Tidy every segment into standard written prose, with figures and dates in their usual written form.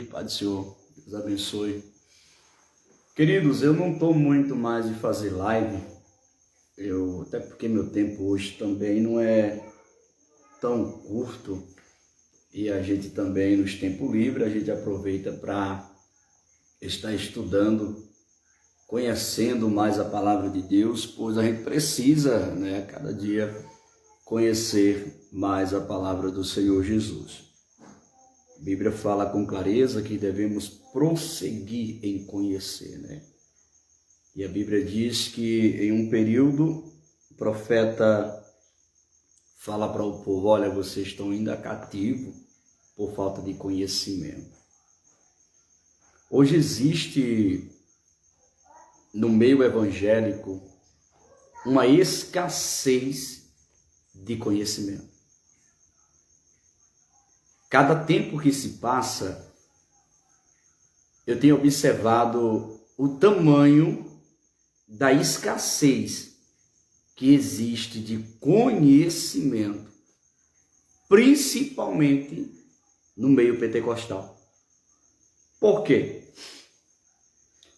Pai do Senhor, Deus abençoe. Queridos, eu não estou muito mais de fazer live, até porque meu tempo hoje também não é tão curto e a gente também, nos tempos livres, a gente aproveita para estar estudando, conhecendo mais a palavra de Deus, pois a gente precisa, cada dia conhecer mais a palavra do Senhor Jesus. A Bíblia fala com clareza que devemos prosseguir em conhecer, E a Bíblia diz que em um período o profeta fala para o povo: olha, vocês estão indo a cativo por falta de conhecimento. Hoje existe no meio evangélico uma escassez de conhecimento. Cada tempo que se passa, eu tenho observado o tamanho da escassez que existe de conhecimento, principalmente no meio pentecostal. Por quê?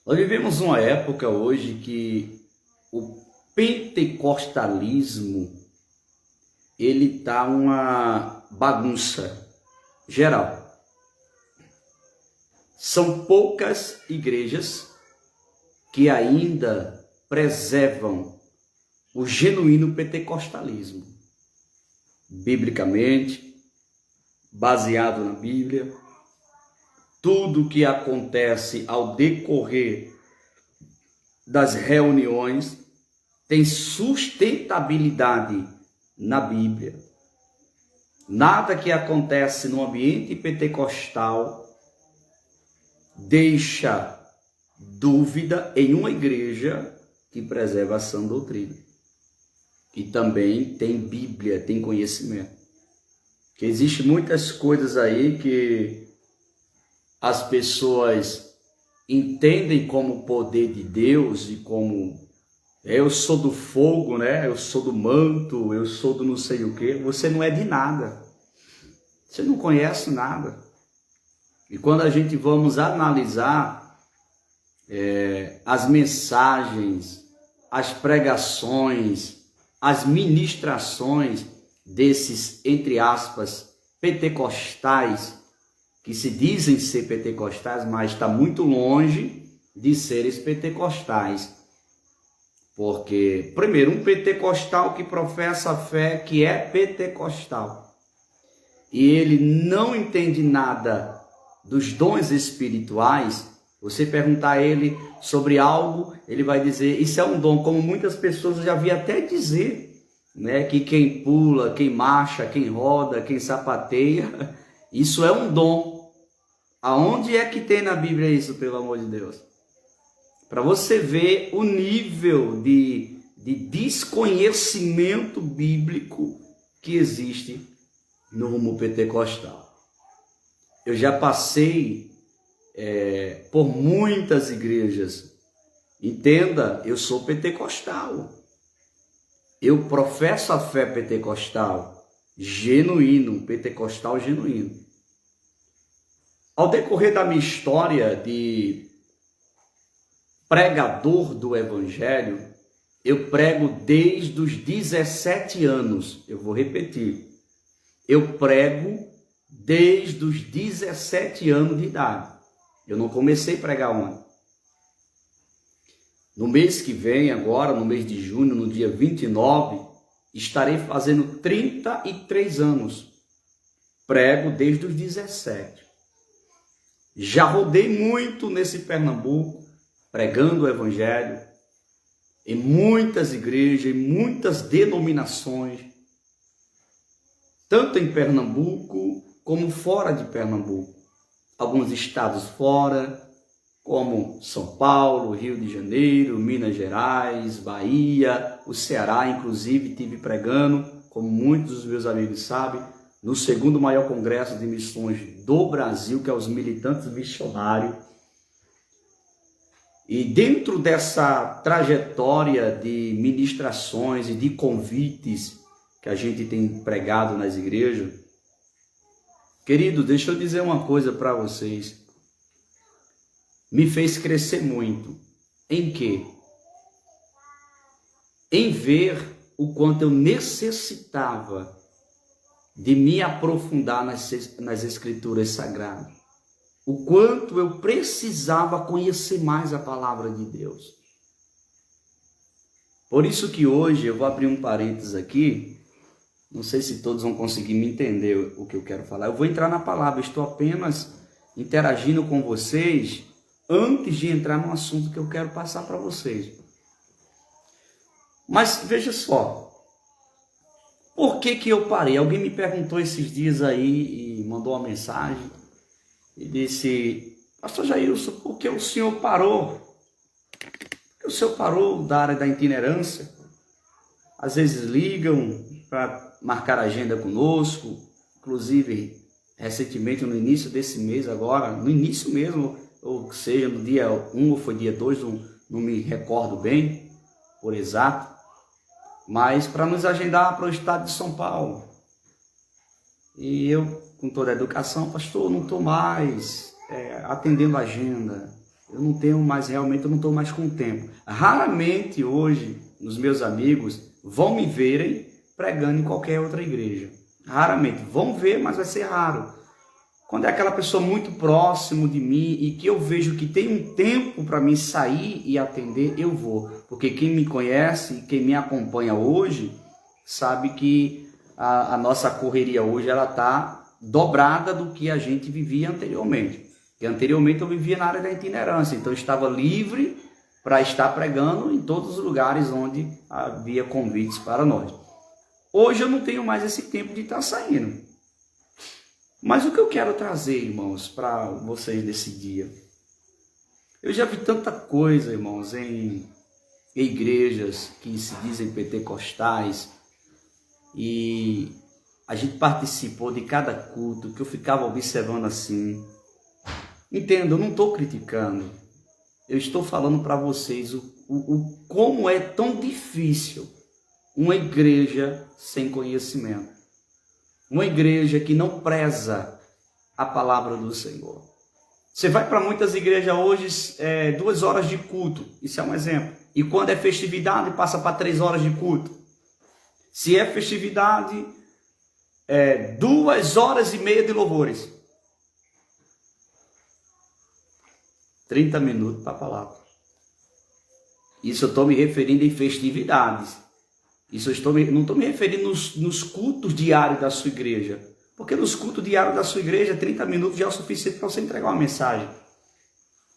Nós vivemos uma época hoje que o pentecostalismo ele está uma bagunça geral. São poucas igrejas que ainda preservam o genuíno pentecostalismo, biblicamente, baseado na Bíblia. Tudo que acontece ao decorrer das reuniões tem sustentabilidade na Bíblia. Nada que acontece no ambiente pentecostal deixa dúvida em uma igreja que preserva a sã doutrina. E também tem Bíblia, tem conhecimento. Que existe muitas coisas aí que as pessoas entendem como poder de Deus e como eu sou do fogo, eu sou do manto, eu sou do não sei o quê. Você não é de nada. Você não conhece nada. E quando a gente vamos analisar as mensagens, as pregações, as ministrações desses, entre aspas, pentecostais, que se dizem ser pentecostais, mas está muito longe de serem pentecostais. Porque, primeiro, um pentecostal que professa a fé que é pentecostal e ele não entende nada dos dons espirituais, você perguntar a ele sobre algo, ele vai dizer, isso é um dom, como muitas pessoas eu já vi até dizer, que quem pula, quem marcha, quem roda, quem sapateia, isso é um dom. Aonde é que tem na Bíblia isso, pelo amor de Deus? Para você ver o nível de desconhecimento bíblico que existe no rumo pentecostal. Eu já passei por muitas igrejas. Entenda, eu sou pentecostal. Eu professo a fé pentecostal genuíno, pentecostal genuíno. Ao decorrer da minha história de pregador do evangelho, eu prego desde os 17 anos. Eu vou repetir. Eu prego desde os 17 anos de idade. Eu não comecei a pregar ontem. No mês que vem, agora, no mês de junho, no dia 29, estarei fazendo 33 anos. Prego desde os 17. Já rodei muito nesse Pernambuco, pregando o evangelho, em muitas igrejas, em muitas denominações, tanto em Pernambuco como fora de Pernambuco. Alguns estados fora, como São Paulo, Rio de Janeiro, Minas Gerais, Bahia, o Ceará, inclusive, estive pregando, como muitos dos meus amigos sabem, no segundo maior congresso de missões do Brasil, que é os Militantes Missionários. E dentro dessa trajetória de ministrações e de convites que a gente tem pregado nas igrejas, querido, deixa eu dizer uma coisa para vocês. me fez crescer muito. Em quê? Em ver o quanto eu necessitava de me aprofundar nas Escrituras Sagradas. O quanto eu precisava conhecer mais a palavra de Deus. Por isso que hoje eu vou abrir um parênteses aqui. Não sei se todos vão conseguir me entender o que eu quero falar. Eu vou entrar na palavra, estou apenas interagindo com vocês antes de entrar no assunto que eu quero passar para vocês. Mas veja só, por que que eu parei? Alguém me perguntou esses dias aí e mandou uma mensagem e disse: Pastor Jailson, por que o senhor parou? Por que o senhor parou da área da itinerância? Às vezes ligam para marcar agenda conosco, inclusive recentemente no início desse mês agora, no início mesmo, ou seja, no dia 1 ou foi dia 2, não me recordo bem, por exato, mas para nos agendar para o estado de São Paulo. E eu, com toda a educação, pastor, não estou mais atendendo a agenda, eu não tenho mais, realmente eu não estou mais com tempo. Raramente hoje, os meus amigos vão me verem pregando em qualquer outra igreja. Raramente. Vão ver, mas vai ser raro. Quando é aquela pessoa muito próximo de mim e que eu vejo que tem um tempo para mim sair e atender, eu vou. Porque quem me conhece e quem me acompanha hoje sabe que a nossa correria hoje ela está dobrada do que a gente vivia anteriormente. Porque anteriormente eu vivia na área da itinerância, então eu estava livre para estar pregando em todos os lugares onde havia convites para nós. Hoje eu não tenho mais esse tempo de estar saindo. Mas o que eu quero trazer, irmãos, para vocês nesse dia? Eu já vi tanta coisa, irmãos, em igrejas que se dizem pentecostais, e a gente participou de cada culto que eu ficava observando assim. Entendo, eu não estou criticando. Eu estou falando para vocês como é tão difícil uma igreja sem conhecimento. Uma igreja que não preza a palavra do Senhor. Você vai para muitas igrejas hoje, 2 horas de culto. Isso é um exemplo. E quando é festividade, passa para 3 horas de culto. Se é festividade, 2 horas e meia de louvores. 30 minutos para a palavra. Isso eu estou me referindo em festividades. Isso não estou me referindo nos cultos diários da sua igreja. Porque nos cultos diários da sua igreja, 30 minutos já é o suficiente para você entregar uma mensagem.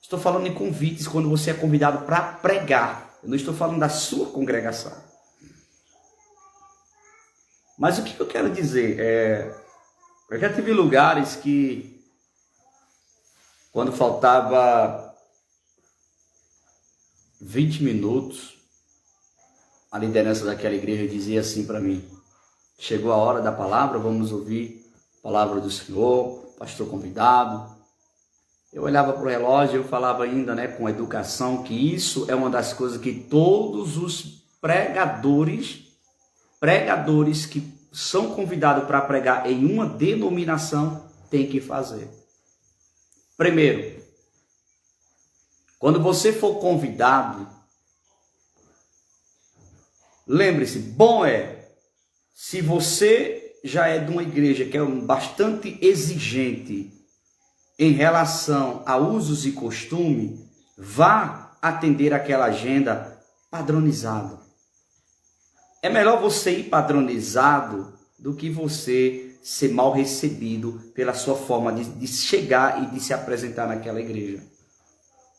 Estou falando em convites, quando você é convidado para pregar. Eu não estou falando da sua congregação. Mas o que eu quero dizer? Eu já tive lugares que, quando faltava 20 minutos, a liderança daquela igreja dizia assim para mim: chegou a hora da palavra, vamos ouvir a palavra do Senhor, pastor convidado. Eu olhava para o relógio e eu falava ainda, com educação, que isso é uma das coisas que todos os pregadores que são convidados para pregar em uma denominação têm que fazer. Primeiro, quando você for convidado, lembre-se, bom se você já é de uma igreja que é bastante exigente em relação a usos e costumes, vá atender aquela agenda padronizado. É melhor você ir padronizado do que você ser mal recebido pela sua forma de chegar e de se apresentar naquela igreja.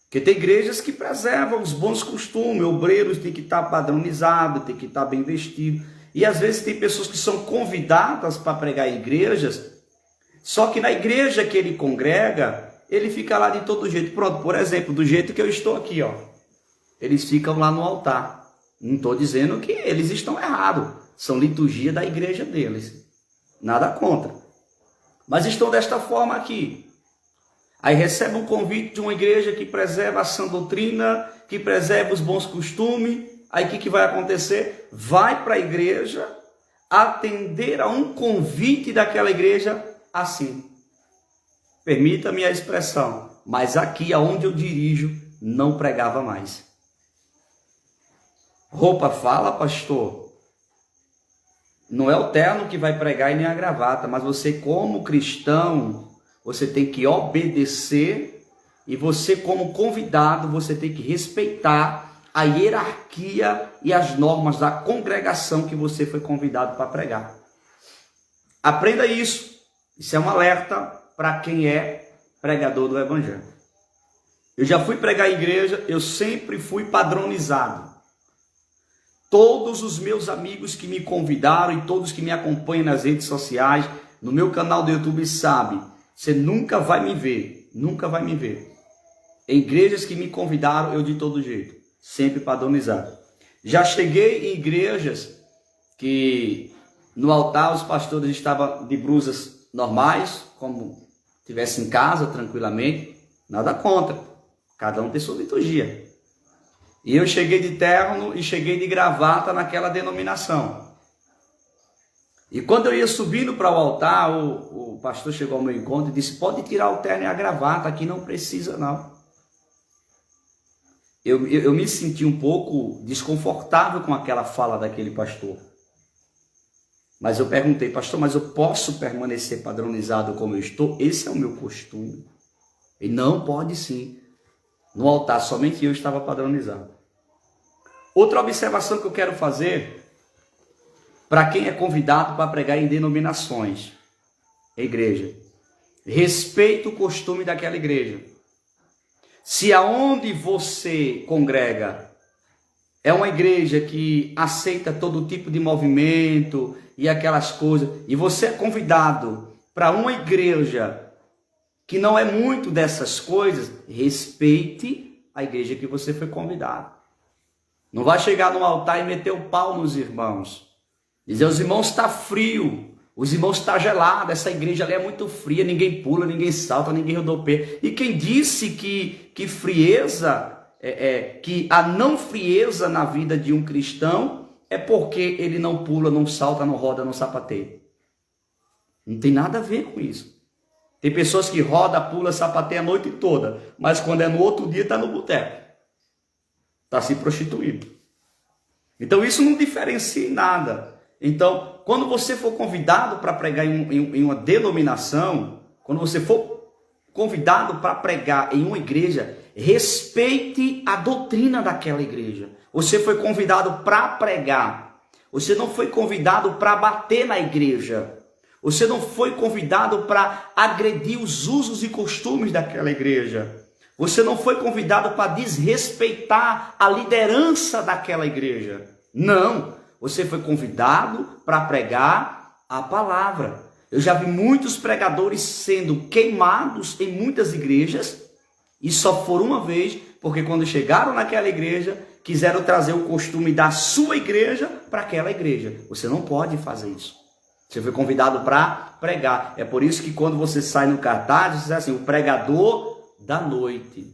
Porque tem igrejas que preservam os bons costumes, obreiros têm que estar padronizados, têm que estar bem vestidos. E às vezes tem pessoas que são convidadas para pregar em igrejas, só que na igreja que ele congrega, ele fica lá de todo jeito. Pronto, por exemplo, do jeito que eu estou aqui, eles ficam lá no altar. Não estou dizendo que eles estão errados, são liturgia da igreja deles. Nada contra. Mas estão desta forma aqui. Aí recebe um convite de uma igreja que preserva a sã doutrina, que preserva os bons costumes. Aí o que vai acontecer? Vai para a igreja atender a um convite daquela igreja assim. permita-me a expressão, mas aqui aonde eu dirijo, não pregava mais. Roupa fala, pastor. Não é o terno que vai pregar e nem a gravata, mas você como cristão, você tem que obedecer e você como convidado, você tem que respeitar a hierarquia e as normas da congregação que você foi convidado para pregar. Aprenda isso. Isso é um alerta para quem é pregador do evangelho. Eu já fui pregar em igreja, eu sempre fui padronizado. Todos os meus amigos que me convidaram e todos que me acompanham nas redes sociais, no meu canal do YouTube, sabem, você nunca vai me ver, nunca vai me ver. Em igrejas que me convidaram, eu de todo jeito, sempre padronizado. Já cheguei em igrejas que no altar os pastores estavam de blusas normais, como estivesse em casa, tranquilamente, nada contra, cada um tem sua liturgia. E eu cheguei de terno e cheguei de gravata naquela denominação. E quando eu ia subindo para o altar, o pastor chegou ao meu encontro e disse, pode tirar o terno e a gravata, aqui não precisa não. Eu me senti um pouco desconfortável com aquela fala daquele pastor. Mas eu perguntei, pastor, mas eu posso permanecer padronizado como eu estou? Esse é o meu costume. E não, pode sim. No altar, somente eu estava padronizado. Outra observação que eu quero fazer, para quem é convidado para pregar em denominações, igreja, respeite o costume daquela igreja. Se aonde você congrega é uma igreja que aceita todo tipo de movimento e aquelas coisas, e você é convidado para uma igreja que não é muito dessas coisas, respeite a igreja que você foi convidado. Não vai chegar no altar e meter o pau nos irmãos. Dizer, os irmãos está frio, os irmãos está gelado, essa igreja ali é muito fria, ninguém pula, ninguém salta, ninguém rodopeia. E quem disse que frieza, que a não frieza na vida de um cristão é porque ele não pula, não salta, não roda, não sapateia. Não tem nada a ver com isso. Tem pessoas que roda, pula, sapateia a noite toda, mas quando é no outro dia está no boteco. Está se prostituindo. Então isso não diferencia em nada. Então, quando você for convidado para pregar em uma denominação, quando você for convidado para pregar em uma igreja, respeite a doutrina daquela igreja. Você foi convidado para pregar. Você não foi convidado para bater na igreja. Você não foi convidado para agredir os usos e costumes daquela igreja. Você não foi convidado para desrespeitar a liderança daquela igreja. Não, você foi convidado para pregar a palavra. Eu já vi muitos pregadores sendo queimados em muitas igrejas e só foram uma vez, porque quando chegaram naquela igreja, quiseram trazer o costume da sua igreja para aquela igreja. Você não pode fazer isso. Você foi convidado para pregar. É por isso que quando você sai no cartaz, você diz assim, o pregador da noite.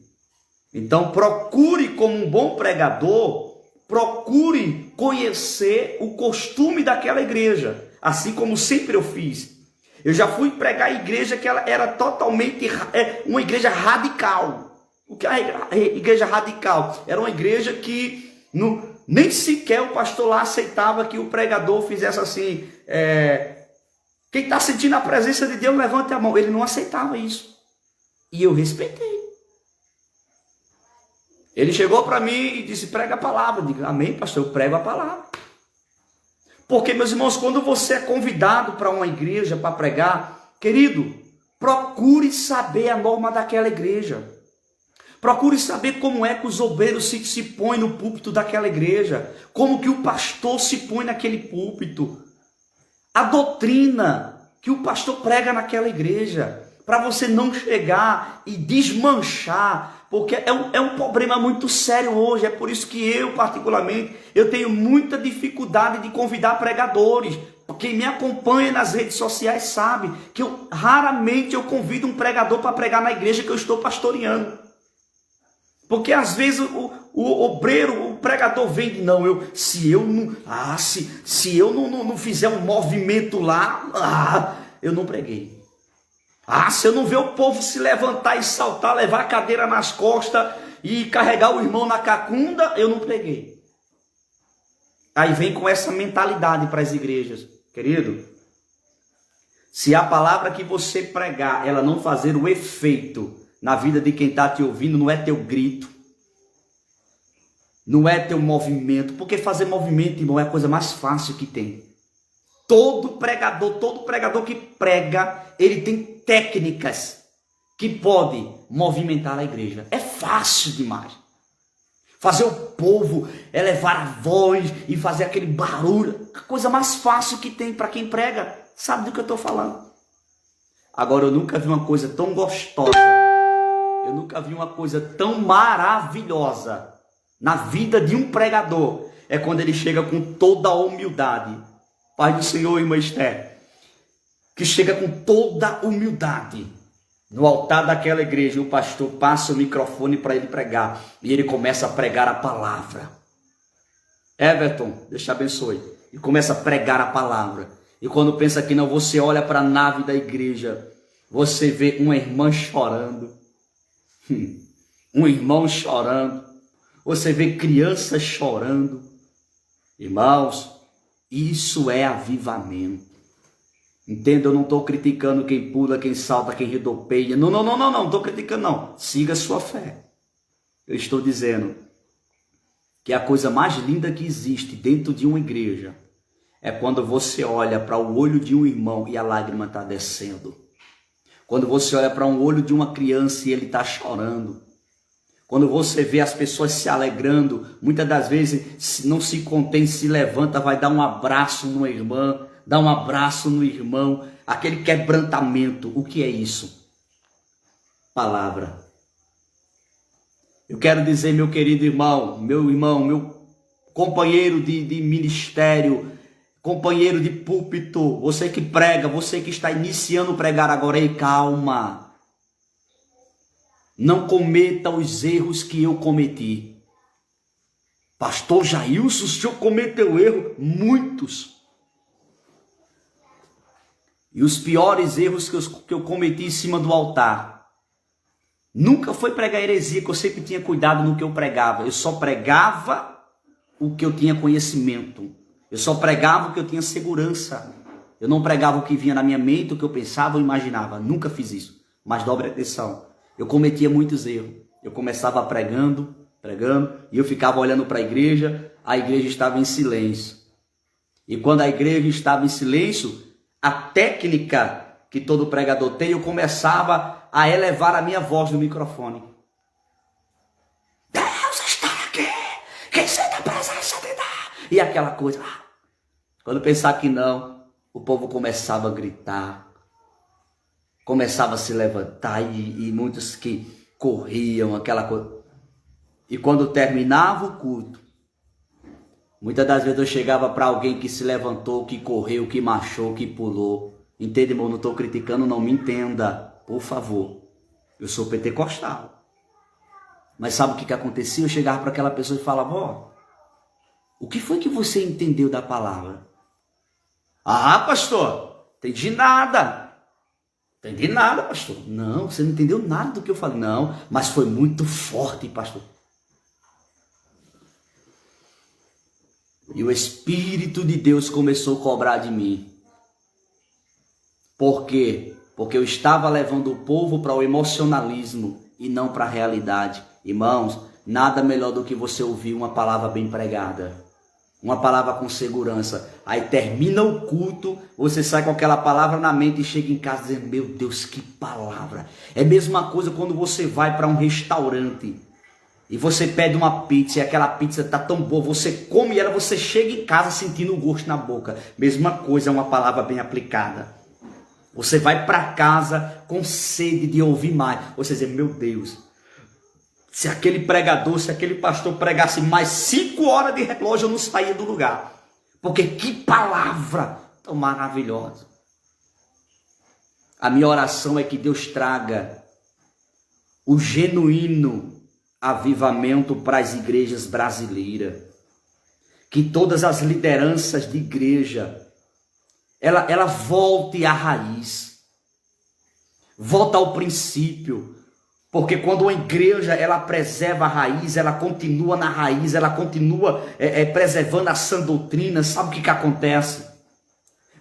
Então procure, como um bom pregador, procure conhecer o costume daquela igreja, assim como sempre eu fiz. Eu já fui pregar em igreja que ela era totalmente uma igreja radical. O que é a igreja radical? Era uma igreja que nem sequer o pastor lá aceitava que o pregador fizesse assim, quem está sentindo a presença de Deus, levante a mão. Ele não aceitava isso. E eu respeitei. Ele chegou para mim e disse, prega a palavra. Eu digo, amém, pastor, eu prego a palavra. Porque, meus irmãos, quando você é convidado para uma igreja para pregar, querido, procure saber a norma daquela igreja. Procure saber como é que os obreiros se põem no púlpito daquela igreja. Como que o pastor se põe naquele púlpito. A doutrina que o pastor prega naquela igreja. Para você não chegar e desmanchar, porque é um problema muito sério hoje. É por isso que eu, particularmente, eu tenho muita dificuldade de convidar pregadores. Quem me acompanha nas redes sociais sabe que raramente eu convido um pregador para pregar na igreja que eu estou pastoreando. Porque às vezes o obreiro, o pregador vem e se eu não fizer um movimento lá, eu não preguei. Ah, se eu não ver o povo se levantar e saltar, levar a cadeira nas costas e carregar o irmão na cacunda, eu não preguei. Aí vem com essa mentalidade para as igrejas. Querido, se a palavra que você pregar, ela não fazer o efeito na vida de quem está te ouvindo, não é teu grito, não é teu movimento, porque fazer movimento, irmão, é a coisa mais fácil que tem. Todo pregador que prega, ele tem técnicas que pode movimentar a igreja. É fácil demais. Fazer o povo elevar a voz e fazer aquele barulho, a coisa mais fácil que tem para quem prega. Sabe do que eu estou falando? Agora, eu nunca vi uma coisa tão gostosa, eu nunca vi uma coisa tão maravilhosa na vida de um pregador. É quando ele chega com toda a humildade. Pai do Senhor, irmã Esther, que chega com toda a humildade no altar daquela igreja, o pastor passa o microfone para ele pregar, e ele começa a pregar a palavra. Everton, Deus te abençoe. E começa a pregar a palavra. E quando pensa que não, você olha para a nave da igreja, você vê uma irmã chorando, um irmão chorando, você vê crianças chorando. Irmãos, isso é avivamento. Entenda, eu não estou criticando quem pula, quem salta, quem rodopeia. Não estou criticando não. Siga a sua fé. Eu estou dizendo que a coisa mais linda que existe dentro de uma igreja é quando você olha para o olho de um irmão e a lágrima está descendo. Quando você olha para um olho de uma criança e ele está chorando. Quando você vê as pessoas se alegrando, muitas das vezes não se contém, se levanta, vai dar um abraço numa irmã, dá um abraço no irmão, aquele quebrantamento. O que é isso? Palavra. Eu quero dizer, meu querido irmão, meu companheiro de ministério, companheiro de púlpito, você que prega, você que está iniciando a pregar agora, ei, calma. Não cometa os erros que eu cometi. Pastor Jailson, o senhor cometeu erro? Muitos. E os piores erros que eu cometi em cima do altar, nunca foi pregar heresia, que eu sempre tinha cuidado no que eu pregava. Eu só pregava o que eu tinha conhecimento. Eu só pregava o que eu tinha segurança. Eu não pregava o que vinha na minha mente, o que eu pensava ou imaginava. Nunca fiz isso. Mas dobre atenção. Eu cometia muitos erros. Eu começava pregando, e eu ficava olhando para a igreja estava em silêncio. E quando a igreja estava em silêncio, a técnica que todo pregador tem, eu começava a elevar a minha voz no microfone. Deus está aqui, quem sente a presença de Deus. E aquela coisa. Quando pensar que não, o povo começava a gritar. Começava a se levantar e muitos que corriam, aquela coisa. E quando terminava o culto, muitas das vezes eu chegava para alguém que se levantou, que correu, que marchou, que pulou. Entende, irmão? Não estou criticando, não me entenda, por favor. Eu sou pentecostal. Mas sabe o que acontecia? Eu chegava para aquela pessoa e falava, ó, o que foi que você entendeu da palavra? Ah, pastor, entendi nada. Entendi nada, pastor. Não, você não entendeu nada do que eu falei. Não, mas foi muito forte, pastor. E o Espírito de Deus começou a cobrar de mim. Por quê? Porque eu estava levando o povo para o emocionalismo e não para a realidade. Irmãos, nada melhor do que você ouvir uma palavra bem pregada. Uma palavra com segurança. Aí termina o culto, você sai com aquela palavra na mente e chega em casa dizendo, meu Deus, que palavra. É a mesma coisa quando você vai para um restaurante e você pede uma pizza e aquela pizza está tão boa, você come ela, você chega em casa sentindo o gosto na boca. Mesma coisa é uma palavra bem aplicada. Você vai para casa com sede de ouvir mais. Você diz, meu Deus, se aquele pregador, se aquele pastor pregasse mais 5 horas de relógio, eu não saía do lugar. Porque que palavra tão maravilhosa. A minha oração é que Deus traga o genuíno avivamento para as igrejas brasileiras. Que todas as lideranças de igreja, ela volte à raiz. Volta ao princípio. Porque quando uma igreja, ela preserva a raiz, ela continua na raiz, ela continua preservando a sã doutrina, sabe o que acontece?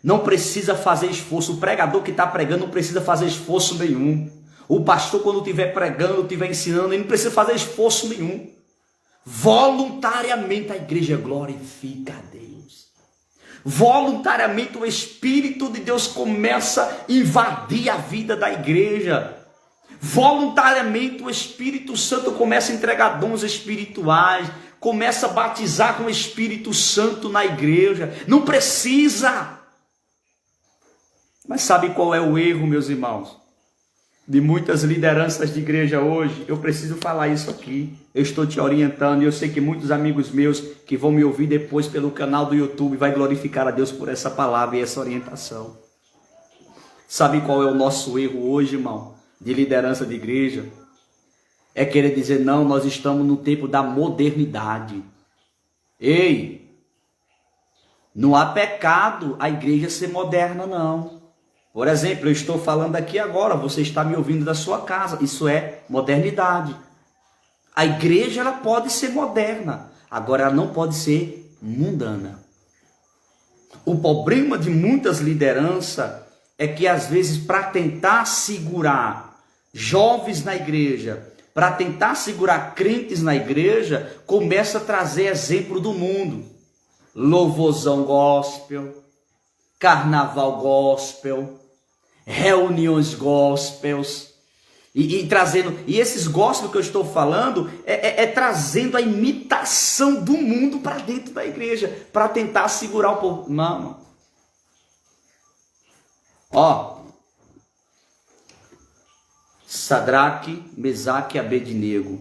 Não precisa fazer esforço. O pregador que está pregando não precisa fazer esforço nenhum. O pastor, quando estiver pregando, estiver ensinando, ele não precisa fazer esforço nenhum. Voluntariamente a igreja glorifica a Deus. Voluntariamente o Espírito de Deus começa a invadir a vida da igreja. Voluntariamente o Espírito Santo começa a entregar dons espirituais, começa a batizar com o Espírito Santo na igreja. Não precisa. Mas sabe qual é o erro, meus irmãos? De muitas lideranças de igreja hoje, eu preciso falar isso aqui. Eu estou te orientando e eu sei que muitos amigos meus que vão me ouvir depois pelo canal do YouTube vai glorificar a Deus por essa palavra e essa orientação. Sabe qual é o nosso erro hoje, irmão, de liderança de igreja? É querer dizer, não, nós estamos no tempo da modernidade. Ei, não há pecado a igreja ser moderna, não. Por exemplo, eu estou falando aqui agora, você está me ouvindo da sua casa, isso é modernidade. A igreja, ela pode ser moderna, agora ela não pode ser mundana. O problema de muitas lideranças é que às vezes para tentar segurar jovens na igreja, para tentar segurar crentes na igreja, começa a trazer exemplo do mundo. Louvorzão gospel, carnaval gospel, reuniões gospels, e esses gospels que eu estou falando é trazendo a imitação do mundo para dentro da igreja, para tentar segurar o povo. Não. Ó, Sadraque, Mesaque e Abednego,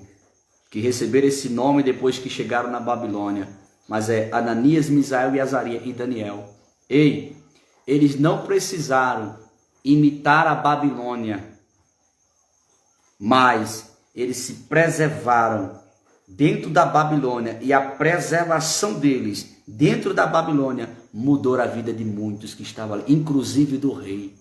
que receberam esse nome depois que chegaram na Babilônia, mas é Ananias, Misael e Azarias e Daniel. Ei, eles não precisaram imitar a Babilônia, mas eles se preservaram dentro da Babilônia, e a preservação deles dentro da Babilônia mudou a vida de muitos que estavam ali, inclusive do rei.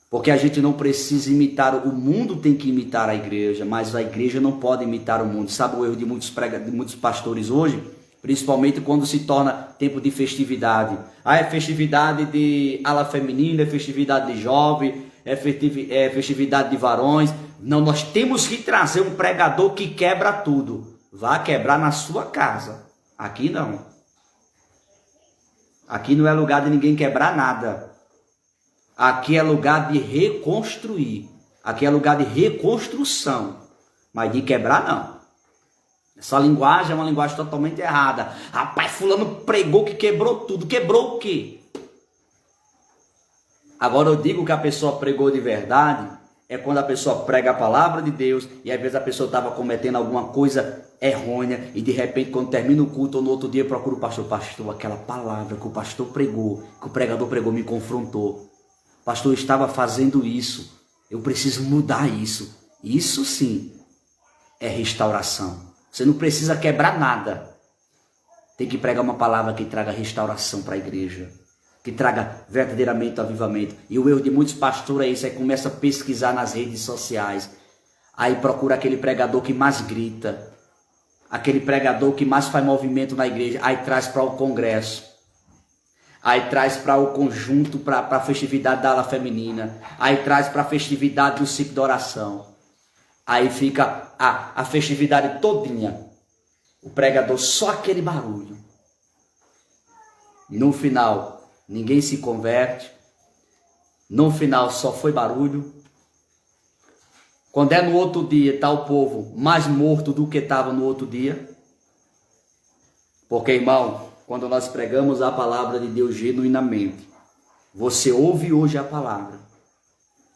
Porque a gente não precisa imitar, o mundo tem que imitar a igreja, mas a igreja não pode imitar o mundo. Sabe o erro de muitos pastores hoje? Principalmente quando se torna tempo de festividade. É festividade de ala feminina, é festividade de jovem, é festividade de varões. Não, nós temos que trazer um pregador que quebra tudo. Vá quebrar na sua casa. Aqui não. Aqui não é lugar de ninguém quebrar nada. Aqui é lugar de reconstruir. Aqui é lugar de reconstrução. Mas de quebrar não. Essa linguagem é uma linguagem totalmente errada. Rapaz, fulano pregou que quebrou tudo. Quebrou o quê? Agora eu digo que a pessoa pregou de verdade é quando a pessoa prega a palavra de Deus e às vezes a pessoa estava cometendo alguma coisa errônea e de repente quando termina o culto ou no outro dia procura o pastor. Pastor, aquela palavra que o pastor pregou, que o pregador pregou me confrontou. Pastor, eu estava fazendo isso. Eu preciso mudar isso. Isso sim é restauração. Você não precisa quebrar nada. Tem que pregar uma palavra que traga restauração para a igreja. Que traga verdadeiramente avivamento. E o erro de muitos pastores é isso. Aí começa a pesquisar nas redes sociais. Aí procura aquele pregador que mais grita. Aquele pregador que mais faz movimento na igreja. Aí traz para o congresso. Aí traz para o conjunto, para a festividade da ala feminina. Aí traz para a festividade do ciclo de oração. Aí fica a festividade todinha. O pregador, só aquele barulho. No final, ninguém se converte. No final, só foi barulho. Quando é no outro dia, está o povo mais morto do que estava no outro dia. Porque, irmão, quando nós pregamos a palavra de Deus genuinamente, você ouve hoje a palavra.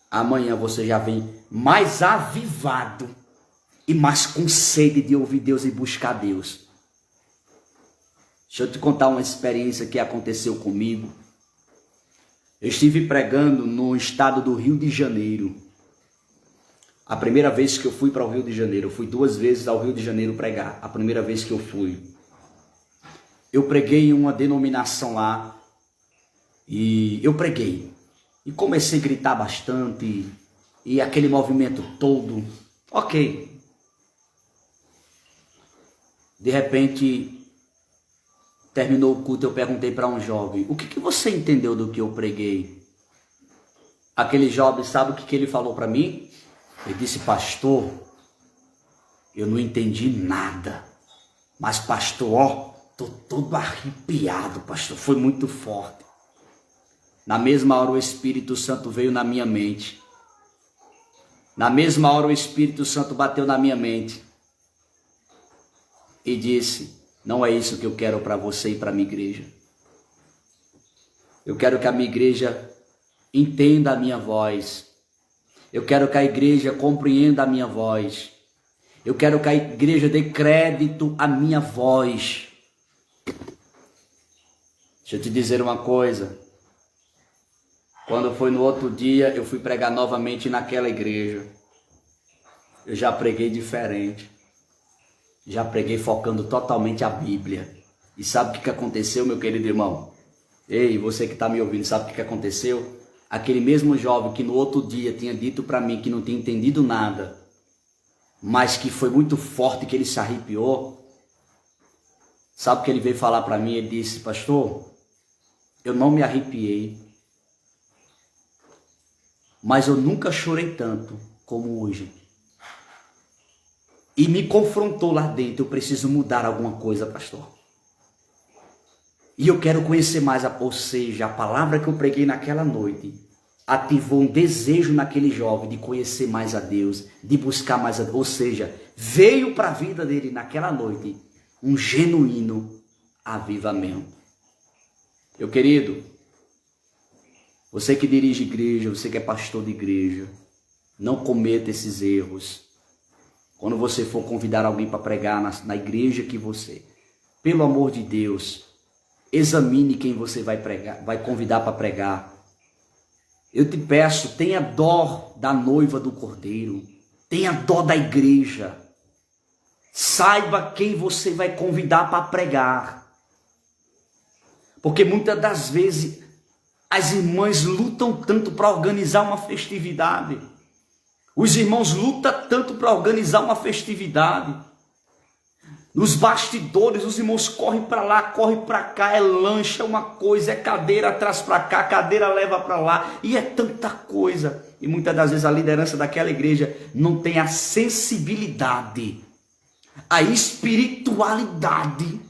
Amanhã você já vem mais avivado e mais com sede de ouvir Deus e buscar Deus. Deixa eu te contar uma experiência que aconteceu comigo. Eu estive pregando no estado do Rio de Janeiro. A primeira vez que eu fui para o Rio de Janeiro, eu fui 2 vezes ao Rio de Janeiro pregar. A primeira vez que eu fui, eu preguei em uma denominação lá e eu preguei. E comecei a gritar bastante, e aquele movimento todo. Ok. De repente, terminou o culto, eu perguntei para um jovem, o que você entendeu do que eu preguei? Aquele jovem, sabe o que ele falou para mim? Ele disse, pastor, eu não entendi nada. Mas pastor, ó, tô todo arrepiado, pastor, foi muito forte. Na mesma hora o Espírito Santo veio na minha mente. Na mesma hora o Espírito Santo bateu na minha mente. E disse, não é isso que eu quero para você e para a minha igreja. Eu quero que a minha igreja entenda a minha voz. Eu quero que a igreja compreenda a minha voz. Eu quero que a igreja dê crédito à minha voz. Deixa eu te dizer uma coisa. Quando foi no outro dia, eu fui pregar novamente naquela igreja. Eu já preguei diferente. Já preguei focando totalmente a Bíblia. E sabe o que aconteceu, meu querido irmão? Ei, você que está me ouvindo, sabe o que aconteceu? Aquele mesmo jovem que no outro dia tinha dito para mim que não tinha entendido nada, mas que foi muito forte, que ele se arrepiou. Sabe o que ele veio falar para mim? Ele disse, pastor, eu não me arrepiei, mas eu nunca chorei tanto como hoje. E me confrontou lá dentro, eu preciso mudar alguma coisa, pastor. E eu quero conhecer mais, ou seja, a palavra que eu preguei naquela noite ativou um desejo naquele jovem de conhecer mais a Deus, de buscar mais a Deus. Ou seja, veio para a vida dele naquela noite um genuíno avivamento. Meu querido, você que dirige igreja, você que é pastor de igreja, não cometa esses erros. Quando você for convidar alguém para pregar na igreja que você, pelo amor de Deus, examine quem você vai pregar, vai convidar para pregar. Eu te peço, tenha dó da noiva do Cordeiro, tenha dó da igreja. Saiba quem você vai convidar para pregar. Porque muitas das vezes as irmãs lutam tanto para organizar uma festividade. Os irmãos lutam tanto para organizar uma festividade. Nos bastidores, os irmãos correm para lá, correm para cá, é lancha, uma coisa, é cadeira atrás para cá, cadeira leva para lá, e é tanta coisa. E muitas das vezes a liderança daquela igreja não tem a sensibilidade, a espiritualidade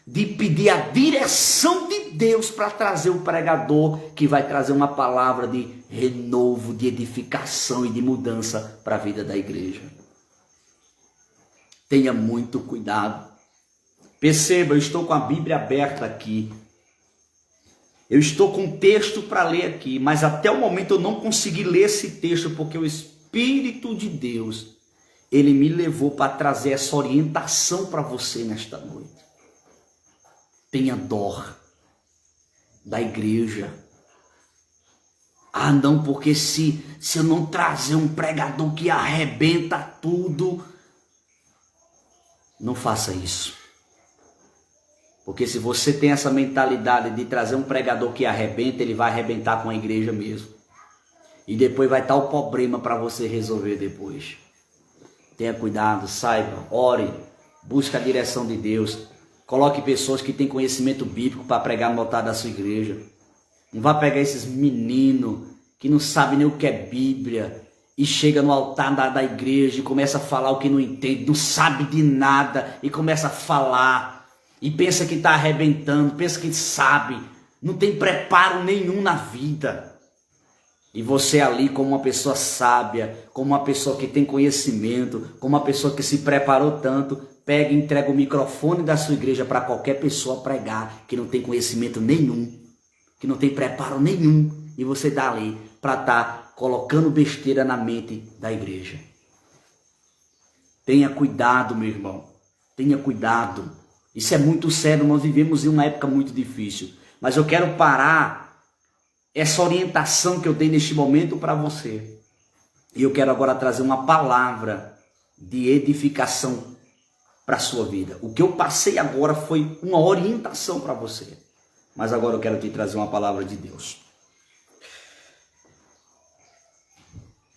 de pedir a direção de Deus para trazer o pregador que vai trazer uma palavra de renovo, de edificação e de mudança para a vida da igreja. Tenha muito cuidado. Perceba, eu estou com a Bíblia aberta aqui. Eu estou com um texto para ler aqui, mas até o momento eu não consegui ler esse texto porque o Espírito de Deus, ele me levou para trazer essa orientação para você nesta noite. Tenha dó da igreja. Ah, não, porque se eu não trazer um pregador que arrebenta tudo, não faça isso. Porque se você tem essa mentalidade de trazer um pregador que arrebenta, ele vai arrebentar com a igreja mesmo. E depois vai estar o problema para você resolver depois. Tenha cuidado, saiba, ore, busque a direção de Deus. Coloque pessoas que têm conhecimento bíblico para pregar no altar da sua igreja. Não vá pegar esses meninos que não sabem nem o que é Bíblia e chega no altar da igreja e começa a falar o que não entende, não sabe de nada e começa a falar e pensa que está arrebentando, pensa que sabe, não tem preparo nenhum na vida. E você ali como uma pessoa sábia, como uma pessoa que tem conhecimento, como uma pessoa que se preparou tanto, pega e entrega o microfone da sua igreja para qualquer pessoa pregar que não tem conhecimento nenhum, que não tem preparo nenhum, e você dá ali para estar colocando besteira na mente da igreja. Tenha cuidado, meu irmão, tenha cuidado. Isso é muito sério, nós vivemos em uma época muito difícil, mas eu quero parar essa orientação que eu dei neste momento para você. E eu quero agora trazer uma palavra de edificação para a sua vida. O que eu passei agora foi uma orientação para você. Mas agora eu quero te trazer uma palavra de Deus.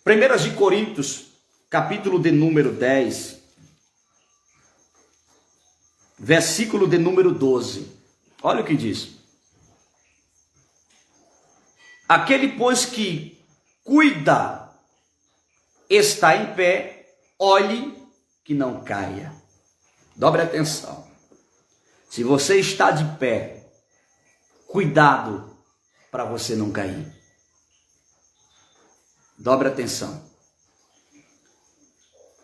1 de Coríntios, capítulo de número 10, versículo de número 12. Olha o que diz. Aquele, pois, que cuida está em pé, olhe que não caia. Dobre atenção. Se você está de pé, cuidado para você não cair. Dobre atenção.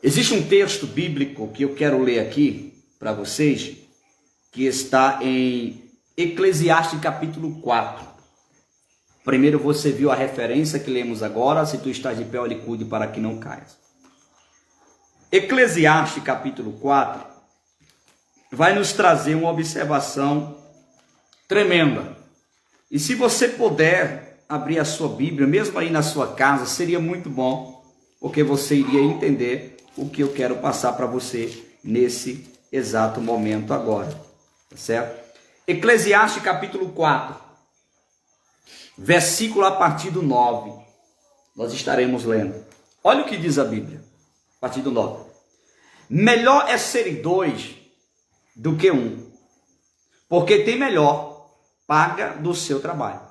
Existe um texto bíblico que eu quero ler aqui para vocês, que está em Eclesiastes capítulo 4. Primeiro você viu a referência que lemos agora, se tu estás de pé, olhe e cuide para que não caias. Eclesiastes capítulo 4 vai nos trazer uma observação tremenda. E se você puder abrir a sua Bíblia, mesmo aí na sua casa, seria muito bom, porque você iria entender o que eu quero passar para você nesse exato momento agora, tá certo? Eclesiastes capítulo 4, versículo a partir do 9, nós estaremos lendo. Olha o que diz a Bíblia, a partir do 9. Melhor é serem dois do que um, porque tem melhor paga do seu trabalho.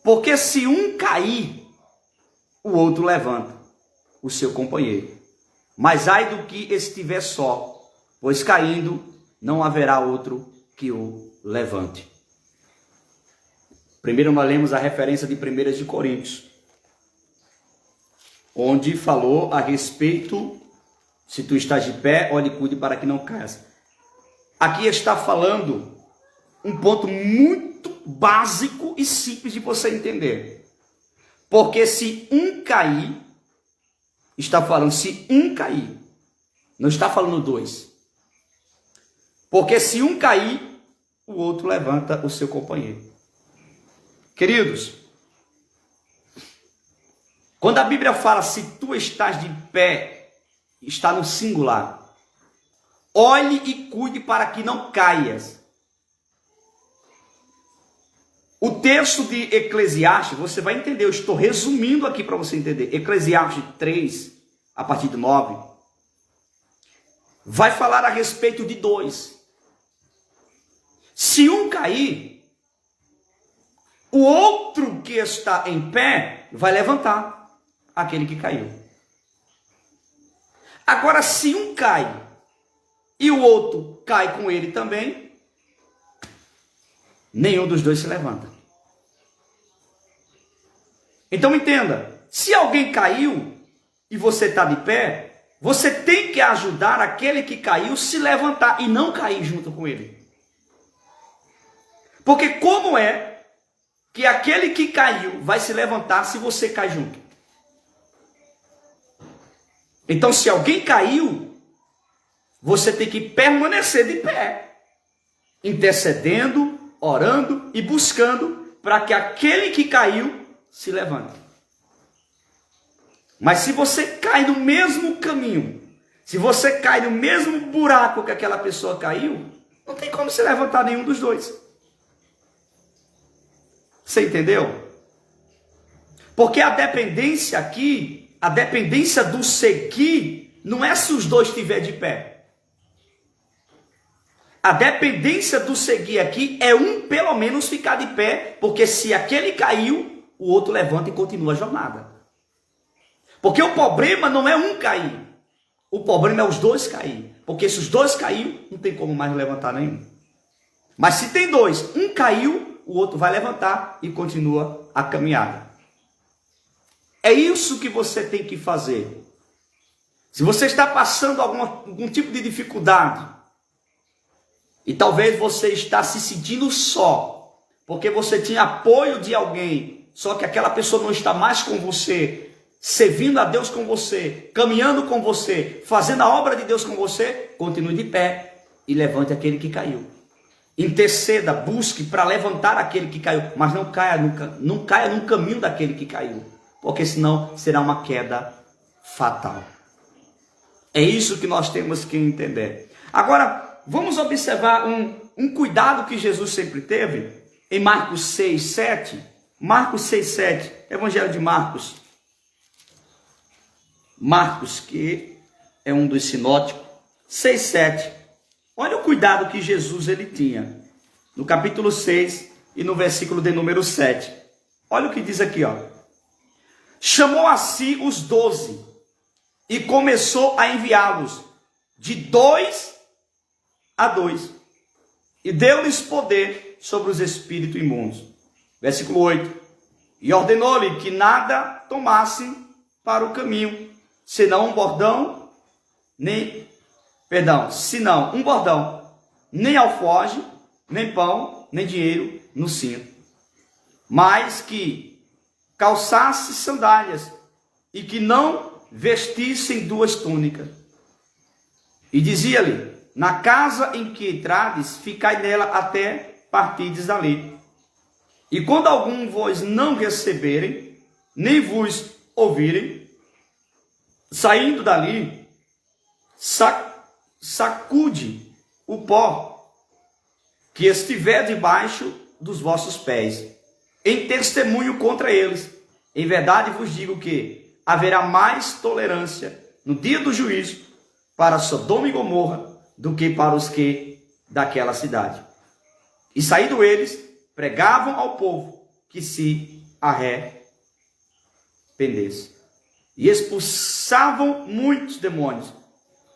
Porque se um cair, o outro levanta o seu companheiro. Mas ai do que estiver só, pois caindo não haverá outro que o levante. Primeiro nós lemos a referência de 1 de Coríntios, onde falou a respeito, se tu estás de pé, olhe e cuide para que não caias. Aqui está falando um ponto muito básico e simples de você entender. Porque se um cair, está falando se um cair, não está falando dois. Porque se um cair, o outro levanta o seu companheiro. Queridos, quando a Bíblia fala se tu estás de pé, está no singular. Olhe e cuide para que não caias. O texto de Eclesiastes, você vai entender, eu estou resumindo aqui para você entender. Eclesiastes 3, a partir do 9, vai falar a respeito de dois. Se um cair, o outro que está em pé vai levantar aquele que caiu. Agora, se um cai e o outro cai com ele também, nenhum dos dois se levanta. Então entenda, se alguém caiu e você está de pé, você tem que ajudar aquele que caiu a se levantar e não cair junto com ele. Porque como é que aquele que caiu vai se levantar se você cai junto? Então, se alguém caiu, você tem que permanecer de pé, intercedendo, orando e buscando para que aquele que caiu se levante. Mas se você cai no mesmo caminho, se você cai no mesmo buraco que aquela pessoa caiu, não tem como se levantar nenhum dos dois. Você entendeu? Porque a dependência aqui, a dependência do seguir, não é se os dois estiverem de pé. A dependência do seguir aqui é um pelo menos ficar de pé, porque se aquele caiu, o outro levanta e continua a jornada. Porque o problema não é um cair, o problema é os dois cair. Porque se os dois caíram, não tem como mais levantar nenhum. Mas se tem dois, um caiu, o outro vai levantar e continua a caminhada. É isso que você tem que fazer. Se você está passando algum tipo de dificuldade, e talvez você está se sentindo só, porque você tinha apoio de alguém, só que aquela pessoa não está mais com você, servindo a Deus com você, caminhando com você, fazendo a obra de Deus com você, continue de pé e levante aquele que caiu. Interceda, busque para levantar aquele que caiu, mas não caia no caminho daquele que caiu, porque senão será uma queda fatal. É isso que nós temos que entender. Agora, vamos observar um cuidado que Jesus sempre teve em Marcos 6, 7. Marcos 6, 7, Evangelho de Marcos, Marcos, que é um dos sinóticos, 6, 7. Olha o cuidado que Jesus ele tinha. No capítulo 6 e no versículo de número 7. Olha o que diz aqui, ó. Chamou a si os 12 e começou a enviá-los de 2 a 2. E deu-lhes poder sobre os espíritos imundos. Versículo 8. E ordenou-lhe que nada tomassem para o caminho, senão um bordão, nem alforje, nem pão, nem dinheiro no cinto, mas que calçasse sandálias e que não vestissem 2 túnicas. E dizia-lhe: na casa em que entrades, ficai nela até partirdes dali. E quando algum vos não receberem, nem vos ouvirem, saindo dali, sacude o pó que estiver debaixo dos vossos pés, em testemunho contra eles. Em verdade vos digo que haverá mais tolerância no dia do juízo para Sodoma e Gomorra do que para os que daquela cidade. E saindo eles, pregavam ao povo que se arrependesse. E expulsavam muitos demônios,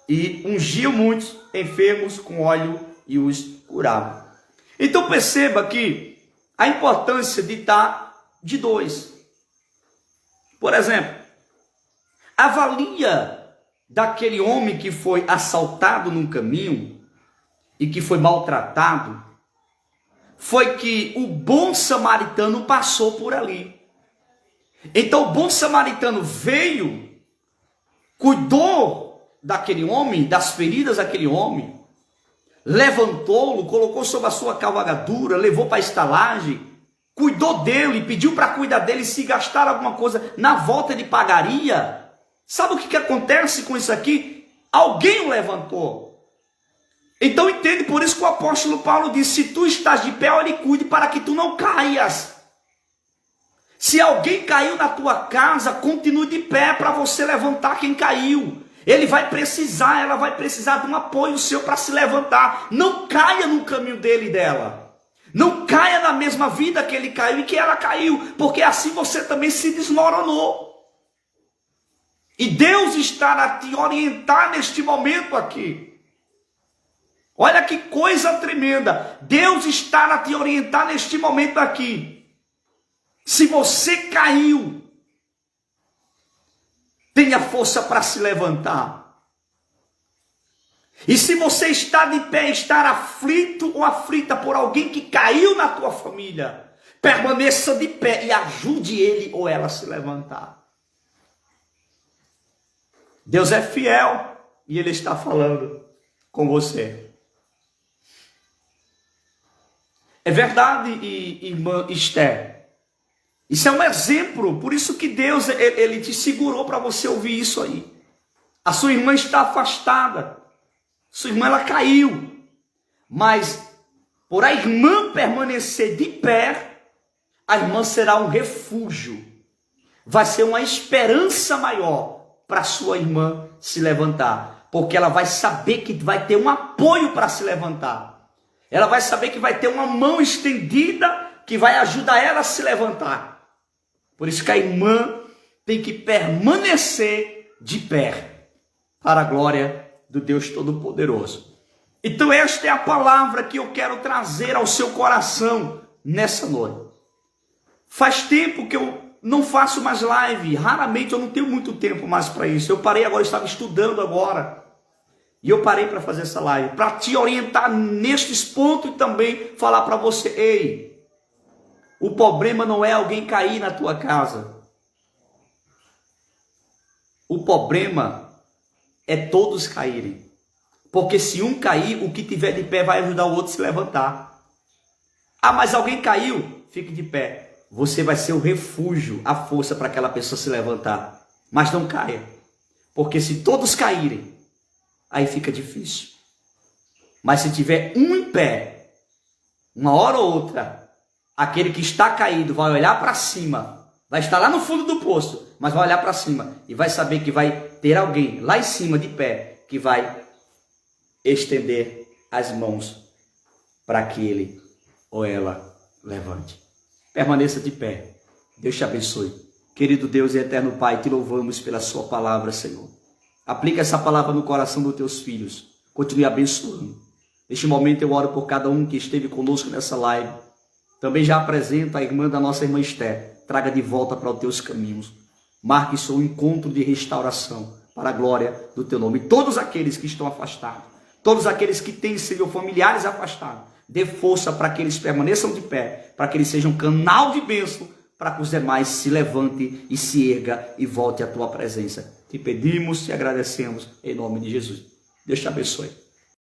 e ungiam muitos enfermos com óleo e os curavam. Então perceba que a importância de estar de 2. Por exemplo, avalia daquele homem que foi assaltado num caminho e que foi maltratado, foi que o bom samaritano passou por ali. Então o bom samaritano veio, cuidou daquele homem, das feridas daquele homem, levantou-lo, colocou sobre a sua cavalgadura, levou para a estalagem, cuidou dele, pediu para cuidar dele. Se gastar alguma coisa, na volta ele pagaria. Sabe o que acontece com isso aqui? Alguém o levantou. Então entende, por isso que o apóstolo Paulo diz: se tu estás de pé, olhe e cuide para que tu não caias. Se alguém caiu na tua casa, continue de pé para você levantar quem caiu. Ela vai precisar de um apoio seu para se levantar. Não caia no caminho dele e dela. Não caia na mesma vida que ele caiu e que ela caiu, porque assim você também se desmoronou. E Deus está a te orientar neste momento aqui. Olha que coisa tremenda. Deus está a te orientar neste momento aqui. Se você caiu, tenha força para se levantar. E se você está de pé, estar aflito ou aflita por alguém que caiu na tua família, permaneça de pé e ajude ele ou ela a se levantar. Deus é fiel e Ele está falando com você. É verdade, irmã Esther. Isso é um exemplo, por isso que Deus ele te segurou para você ouvir isso aí. A sua irmã está afastada, sua irmã ela caiu, mas por a irmã permanecer de pé, a irmã será um refúgio, vai ser uma esperança maior para sua irmã se levantar, porque ela vai saber que vai ter um apoio para se levantar, ela vai saber que vai ter uma mão estendida que vai ajudar ela a se levantar. Por isso que a irmã tem que permanecer de pé, para a glória do Deus Todo-Poderoso. Então esta é a palavra que eu quero trazer ao seu coração nessa noite. Faz tempo que eu não faço mais live, raramente, eu não tenho muito tempo mais para isso. Eu parei agora, eu estava estudando agora, e eu parei para fazer essa live, para te orientar nestes pontos e também falar para você: ei, o problema não é alguém cair na tua casa. O problema é todos caírem. Porque se um cair, o que tiver de pé vai ajudar o outro a se levantar. Ah, mas alguém caiu? Fique de pé. Você vai ser o refúgio, a força para aquela pessoa se levantar. Mas não caia. Porque se todos caírem, aí fica difícil. Mas se tiver um em pé, uma hora ou outra, aquele que está caído vai olhar para cima, vai estar lá no fundo do poço mas vai olhar para cima e vai saber que vai ter alguém lá em cima de pé que vai estender as mãos para que ele ou ela levante. Permaneça de pé. Deus te abençoe. Querido Deus e eterno Pai, te louvamos pela sua palavra, Senhor. Aplica essa palavra no coração dos teus filhos. Continue abençoando. Neste momento eu oro por cada um que esteve conosco nessa live. Também já apresento a irmã da nossa irmã Esther. Traga de volta para os teus caminhos. Marque seu encontro de restauração para a glória do teu nome. E todos aqueles que estão afastados, todos aqueles que têm, Senhor, familiares afastados, dê força para que eles permaneçam de pé, para que eles sejam um canal de bênção, para que os demais se levantem e se erga e volte à tua presença. Te pedimos e agradecemos em nome de Jesus. Deus te abençoe.